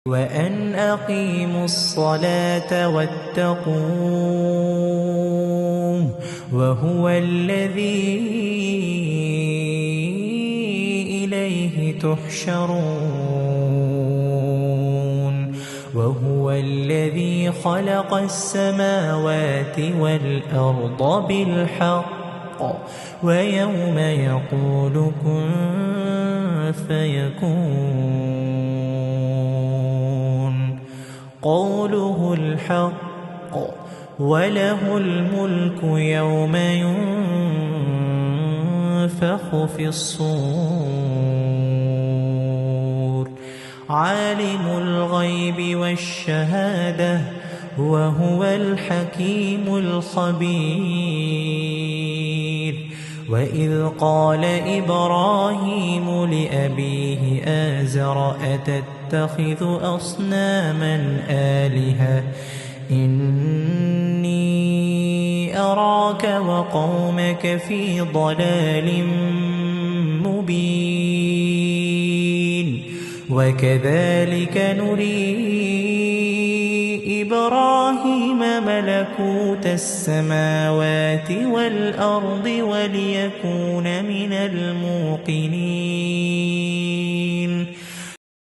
وأن أقيموا الصلاة واتقوه وهو الذي إليه تحشرون وهو الذي خلق السماوات والأرض بالحق ويوم يقول كن فيكون قوله الحق وله الملك يوم ينفخ في الصور عالم الغيب والشهادة وهو الحكيم الخبير وإذ قال إبراهيم لأبيه آزر أتتخذ أصناما آلهة إني أراك وقومك في ضلال مبين وكذلك نري إبراهيم ملكوت السماوات والأرض وليكون من الموقنين